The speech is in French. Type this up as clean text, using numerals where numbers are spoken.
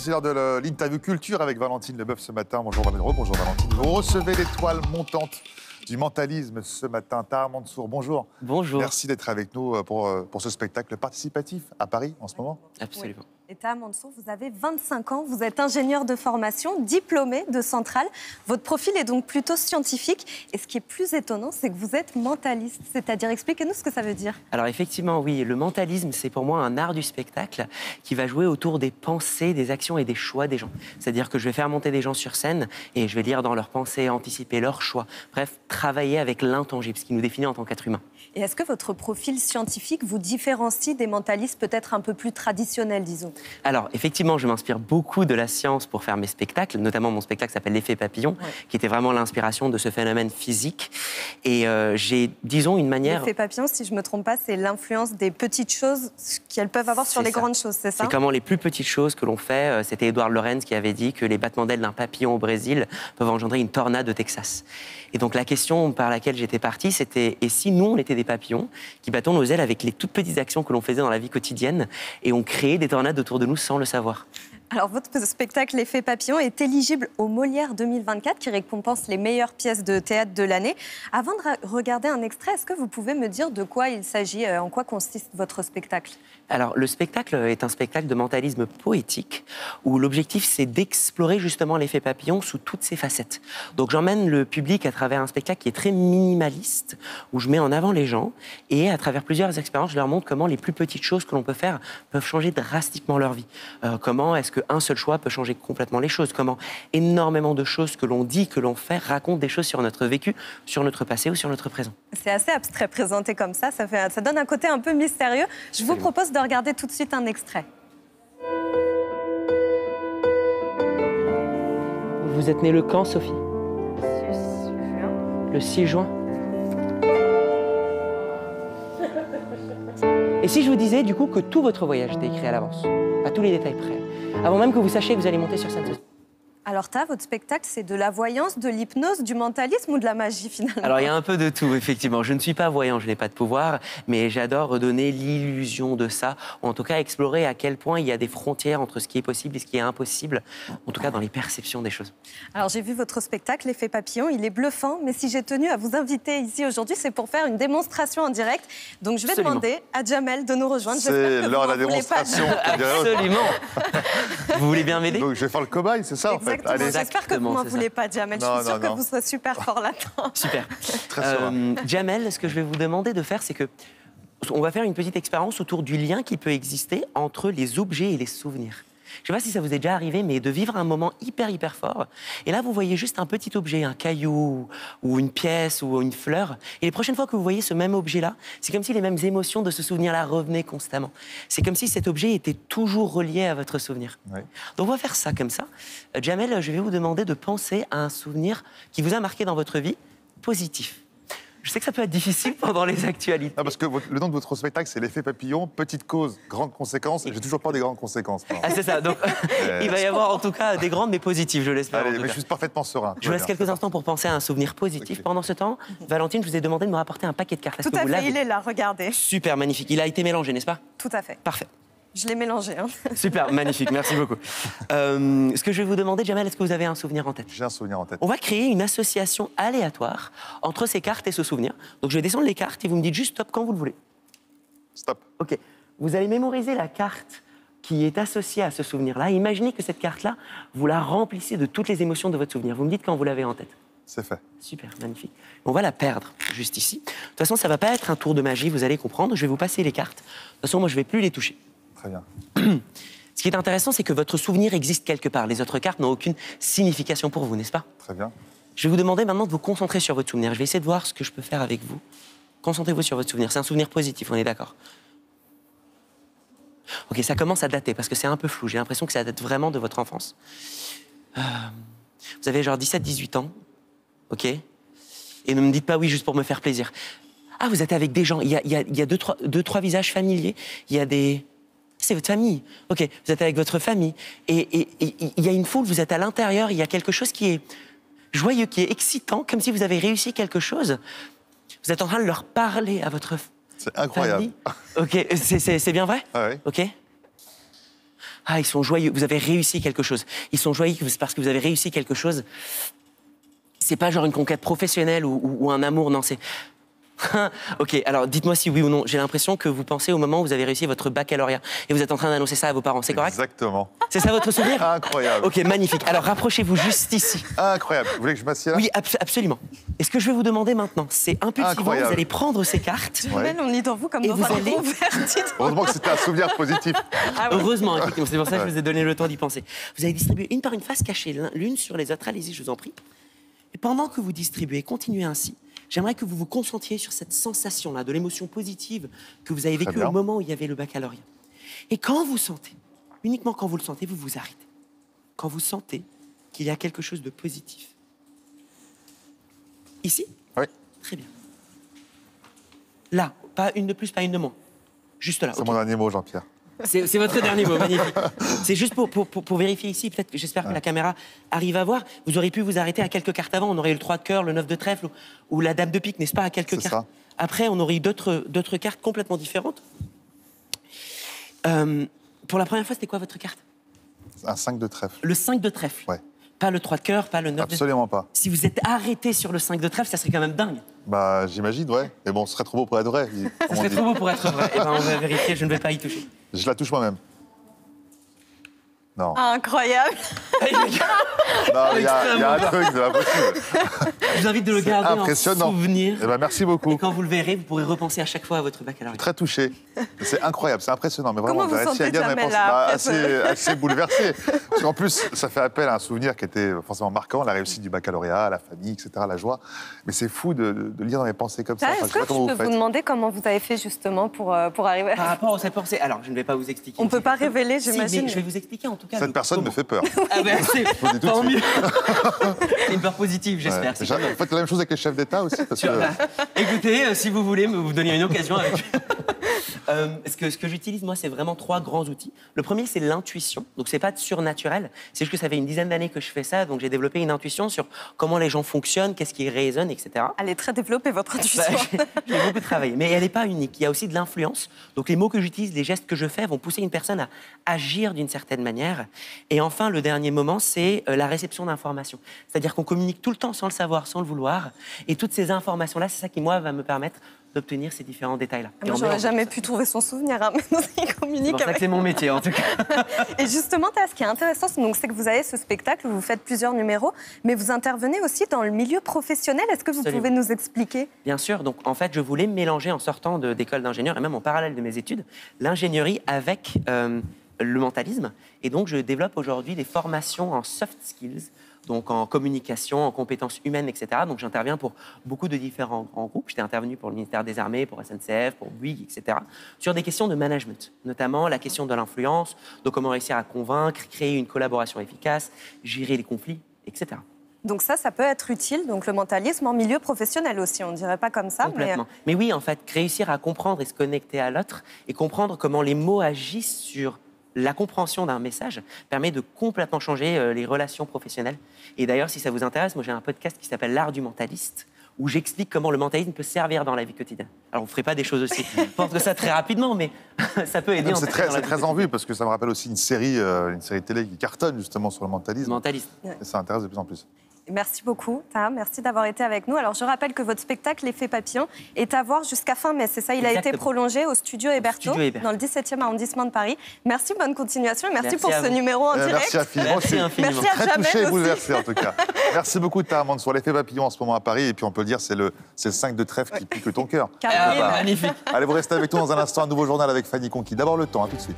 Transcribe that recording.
C'est l'heure de l'interview culture avec Valentine Leboeuf ce matin. Bonjour Valérie, bonjour Valentine. Vous recevez l'étoile montante du mentalisme ce matin, Taha Mansour. Bonjour. Bonjour. Merci d'être avec nous pour ce spectacle participatif à Paris en ce moment. Absolument. Oui. Et Taha Mansour, vous avez 25 ans, vous êtes ingénieur de formation, diplômé de Centrale. Votre profil est donc plutôt scientifique. Et ce qui est plus étonnant, c'est que vous êtes mentaliste. C'est-à-dire, expliquez-nous ce que ça veut dire. Alors effectivement, oui, le mentalisme, c'est pour moi un art du spectacle qui va jouer autour des pensées, des actions et des choix des gens. C'est-à-dire que je vais faire monter des gens sur scène et je vais lire dans leurs pensées, anticiper leurs choix. Bref, travailler avec l'intangible, ce qui nous définit en tant qu'être humain. Et est-ce que votre profil scientifique vous différencie des mentalistes peut-être un peu plus traditionnels, disons? Alors, effectivement, je m'inspire beaucoup de la science pour faire mes spectacles, notamment mon spectacle s'appelle L'effet papillon, qui était vraiment l'inspiration de ce phénomène physique. Et j'ai, disons, une manière... L'effet papillon, si je ne me trompe pas, c'est l'influence des petites choses qu'elles peuvent avoir sur les grandes choses, c'est ça? C'est comment les plus petites choses que l'on fait. C'était Edward Lorenz qui avait dit que les battements d'ailes d'un papillon au Brésil peuvent engendrer une tornade au Texas. Et donc la question par laquelle j'étais partie, c'était et si nous, on était des papillons qui battons nos ailes avec les toutes petites actions que l'on faisait dans la vie quotidienne et on créait des tornades autour de nous sans le savoir. Alors, votre spectacle L'effet papillon est éligible au Molière 2024, qui récompense les meilleures pièces de théâtre de l'année. Avant de regarder un extrait, est-ce que vous pouvez me dire de quoi il s'agit, en quoi consiste votre spectacle? Alors, le spectacle est un spectacle de mentalisme poétique où l'objectif, c'est d'explorer justement l'effet papillon sous toutes ses facettes. Donc, j'emmène le public à travers un spectacle qui est très minimaliste, où je mets en avant les gens et à travers plusieurs expériences, je leur montre comment les plus petites choses que l'on peut faire peuvent changer drastiquement leur vie. Comment est-ce qu'un seul choix peut changer complètement les choses? Comment énormément de choses que l'on dit, que l'on fait, racontent des choses sur notre vécu, sur notre passé ou sur notre présent. C'est assez abstrait présenté comme ça, ça donne un côté un peu mystérieux. Je vous propose de regarder tout de suite un extrait. Vous êtes née le quand, Sophie? Le 6 juin. Et si je vous disais du coup que tout votre voyage était écrit à l'avance, à tous les détails près, avant même que vous sachiez que vous allez monter sur scène? Alors, votre spectacle, c'est de la voyance, de l'hypnose, du mentalisme ou de la magie, finalement? Alors, il y a un peu de tout, effectivement. Je ne suis pas voyant, je n'ai pas de pouvoir, mais j'adore redonner l'illusion de ça, ou en tout cas explorer à quel point il y a des frontières entre ce qui est possible et ce qui est impossible, en tout cas dans les perceptions des choses. Alors, j'ai vu votre spectacle, L'effet papillon, il est bluffant, mais si j'ai tenu à vous inviter ici aujourd'hui, c'est pour faire une démonstration en direct. Donc, je vais demander à Jamel de nous rejoindre. C'est l'heure de la démonstration. Absolument. Vous voulez bien m'aider? Donc, je vais faire le cobaye, c'est ça, en fait. Exactement. J'espère que vous ne m'en voulez pas, Jamel. Je suis sûre que vous serez super fort là-dedans. Super. Très serein. Jamel, ce que je vais vous demander de faire, c'est que on va faire une petite expérience autour du lien qui peut exister entre les objets et les souvenirs. Je ne sais pas si ça vous est déjà arrivé, mais de vivre un moment hyper fort. Et là, vous voyez juste un petit objet, un caillou, ou une pièce, ou une fleur. Et les prochaines fois que vous voyez ce même objet-là, c'est comme si les mêmes émotions de ce souvenir-là revenaient constamment. C'est comme si cet objet était toujours relié à votre souvenir. Oui. Donc, on va faire ça comme ça. Jamel, je vais vous demander de penser à un souvenir qui vous a marqué dans votre vie, positif. Je sais que ça peut être difficile pendant les actualités. Non, parce que le nom de votre spectacle, c'est L'effet papillon, petite cause, grande conséquence. Et j'ai toujours pas des grandes conséquences. Ah, c'est ça. Donc, il va y avoir en tout cas des grandes mais positives, je l'espère. Allez, mais je suis parfaitement serein. Je vous laisse quelques instants pour penser à un souvenir positif. Okay. Pendant ce temps, Valentine, je vous ai demandé de me rapporter un paquet de cartes. Tout à fait, il est là, regardez. Super, magnifique. Il a été mélangé, n'est-ce pas? Tout à fait. Parfait. Je l'ai mélangé. Hein. Super, magnifique, merci beaucoup. Ce que je vais vous demander, Jamel, est-ce que vous avez un souvenir en tête? J'ai un souvenir en tête. On va créer une association aléatoire entre ces cartes et ce souvenir. Donc je vais descendre les cartes et vous me dites juste stop quand vous le voulez. Stop. Ok. Vous allez mémoriser la carte qui est associée à ce souvenir-là. Imaginez que cette carte-là, vous la remplissez de toutes les émotions de votre souvenir. Vous me dites quand vous l'avez en tête. C'est fait. Super, magnifique. On va la perdre juste ici. De toute façon, ça ne va pas être un tour de magie, vous allez comprendre. Je vais vous passer les cartes. De toute façon, moi, je ne vais plus les toucher. Très bien. Ce qui est intéressant, c'est que votre souvenir existe quelque part. Les autres cartes n'ont aucune signification pour vous, n'est-ce pas? Très bien. Je vais vous demander maintenant de vous concentrer sur votre souvenir. Je vais essayer de voir ce que je peux faire avec vous. Concentrez-vous sur votre souvenir. C'est un souvenir positif, on est d'accord? Ok, ça commence à dater parce que c'est un peu flou. J'ai l'impression que ça date vraiment de votre enfance. Vous avez genre 17-18 ans, ok? Et ne me dites pas oui juste pour me faire plaisir. Ah, vous êtes avec des gens. Il y a deux, trois visages familiers. Il y a des... C'est votre famille. Ok, vous êtes avec votre famille. Et il y a une foule, vous êtes à l'intérieur, il y a quelque chose qui est joyeux, qui est excitant, comme si vous avez réussi quelque chose. Vous êtes en train de leur parler à votre C'est incroyable. famille. Ok, c'est bien vrai? Ah oui. Ok. Ah, ils sont joyeux, vous avez réussi quelque chose. Ils sont joyeux parce que vous avez réussi quelque chose. C'est pas genre une conquête professionnelle ou un amour, non, c'est... Ok, alors dites-moi si oui ou non. J'ai l'impression que vous pensez au moment où vous avez réussi votre baccalauréat et vous êtes en train d'annoncer ça à vos parents, c'est correct? Exactement. C'est ça votre souvenir? Incroyable. Ok, magnifique. Alors rapprochez-vous juste ici. Incroyable. Vous voulez que je m'assieds là? Oui, absolument. Et ce que je vais vous demander maintenant, c'est impulsivement, Incroyable. vous allez prendre ces cartes. Duhamel, on lit dans vous comme Et dans vous un allez- converti. Heureusement que c'était un souvenir positif. Ah ouais. Heureusement, effectivement, c'est pour ça que Ouais. je vous ai donné le temps d'y penser. Vous allez distribuer une par une face cachée, l'une sur les autres. Allez-y, je vous en prie. Et pendant que vous distribuez, continuez ainsi. J'aimerais que vous vous concentriez sur cette sensation-là, de l'émotion positive que vous avez Très vécue bien. au moment où il y avait le baccalauréat. Et quand vous sentez, uniquement quand vous le sentez, vous vous arrêtez. Quand vous sentez qu'il y a quelque chose de positif. Ici? Oui. Très bien. Là, pas une de plus, pas une de moins. Juste là. C'est ok. mon dernier mot, Jean-Pierre. C'est votre dernier mot, magnifique. C'est juste pour vérifier ici, peut-être que j'espère que la caméra arrive à voir. Vous auriez pu vous arrêter à quelques cartes avant. On aurait eu le 3 de cœur, le 9 de trèfle ou la dame de pique, n'est-ce pas, à quelques C'est cartes. ça. Après, on aurait eu d'autres cartes complètement différentes. Pour la première fois, c'était quoi votre carte? Un 5 de trèfle. Le 5 de trèfle. Ouais. Pas le 3 de cœur, pas le 9 de... Absolument pas. Si vous êtes arrêté sur le 5 de trèfle, ça serait quand même dingue. Bah, j'imagine, ouais. Mais bon, ce serait trop beau pour être vrai. Ça Comme on serait dit. trop beau pour être vrai. Eh ben, on va vérifier, je ne vais pas y toucher. Je la touche moi-même. Non. Incroyable. Non, il y a un truc, c'est pas possible. Je vous invite de le garder en Impressionnant. souvenir. Eh ben, merci beaucoup. Et quand vous le verrez, vous pourrez repenser à chaque fois à votre baccalauréat. Très touché. C'est incroyable, c'est impressionnant. Mais vraiment, Comment vous j'ai réussi sentez, à dire mes Jamel, pensées là, après assez bouleversé. Parce qu'en plus, ça fait appel à un souvenir qui était forcément marquant, la réussite du baccalauréat, la famille, etc., la joie. Mais c'est fou de lire dans mes pensées comme ça. Enfin, je Est-ce sais que pas comment je vous peux vous faites. demander comment vous avez fait justement pour arriver à... Par rapport à cette pensée, alors je ne vais pas vous expliquer. On ne peut pas Si, révéler, mais j'imagine. je vais vous expliquer en tout cas. Cette personne me fait peur. Ah ben, c'est vous le dis tout de tant suite. mieux. C'est une peur positive, j'espère. Ouais. c'est Vous tant mieux. faites la même chose avec les chefs d'État aussi parce que... Bah, écoutez, si vous voulez me vous donner une occasion avec. Ce que j'utilise, moi, c'est vraiment 3 grands outils. Le premier, c'est l'intuition. Donc, c'est pas surnaturel. C'est juste que ça fait une dizaine d'années que je fais ça. Donc, j'ai développé une intuition sur comment les gens fonctionnent, qu'est-ce qui résonne, etc. Elle est très développée, votre intuition. Bah, j'ai beaucoup travaillé. Mais elle n'est pas unique. Il y a aussi de l'influence. Donc, les mots que j'utilise, les gestes que je fais vont pousser une personne à agir d'une certaine manière. Et enfin, le dernier moment, c'est la réception d'informations. C'est-à-dire qu'on communique tout le temps sans le savoir, sans le vouloir. Et toutes ces informations-là, c'est ça qui, moi, va me permettre d'obtenir ces différents détails-là. Et Moi, on j'aurais mélange jamais tout ça. pu trouver son souvenir, hein, mais il C'est communique pour ça que avec... c'est mon métier, en tout cas. Et justement, Théa, ce qui est intéressant, c'est que vous avez ce spectacle où vous faites plusieurs numéros, mais vous intervenez aussi dans le milieu professionnel. Est-ce que vous Absolument. pouvez nous expliquer? Bien sûr. Donc, en fait, je voulais mélanger en sortant d'école d'ingénieur et même en parallèle de mes études, l'ingénierie avec le mentalisme. Et donc, je développe aujourd'hui des formations en soft skills, donc en communication, en compétences humaines, etc. Donc, j'interviens pour beaucoup de différents grands groupes. J'étais intervenu pour le ministère des Armées, pour SNCF, pour Bouygues, etc. Sur des questions de management, notamment la question de l'influence, de comment réussir à convaincre, créer une collaboration efficace, gérer les conflits, etc. Donc ça peut être utile, donc le mentalisme en milieu professionnel aussi, on ne dirait pas comme ça, mais... Complètement. Mais oui, en fait, réussir à comprendre et se connecter à l'autre et comprendre comment les mots agissent sur la compréhension d'un message permet de complètement changer les relations professionnelles. Et d'ailleurs, si ça vous intéresse, moi j'ai un podcast qui s'appelle L'Art du mentaliste, où j'explique comment le mentalisme peut servir dans la vie quotidienne. Alors, on ne ferait pas des choses aussi fortes que ça très rapidement, mais ça peut aider. C'est très en vue parce que ça me rappelle aussi une série télé qui cartonne justement sur le mentalisme. Mentaliste. Et ça intéresse de plus en plus. Merci beaucoup, Théa. Merci d'avoir été avec nous. Alors, je rappelle que votre spectacle L'Effet Papillon est à voir jusqu'à fin mai. C'est ça, il a été Exactement. prolongé au Studio Héberto, Studio Héberto. dans le 17e arrondissement de Paris. Merci, bonne continuation et merci Merci pour à ce vous. numéro en direct. Merci infiniment. Merci Je suis infiniment. Merci à très Jamel touché et aussi. bouleversé en tout cas. Merci beaucoup Tara Mansour. L'effet papillon en ce moment à Paris et puis on peut le dire c'est le 5 de trèfle qui pique ton cœur. Carrément. Magnifique. Allez, vous restez avec nous dans un instant, un nouveau journal avec Fanny Conquis. D'abord le temps, à tout de suite.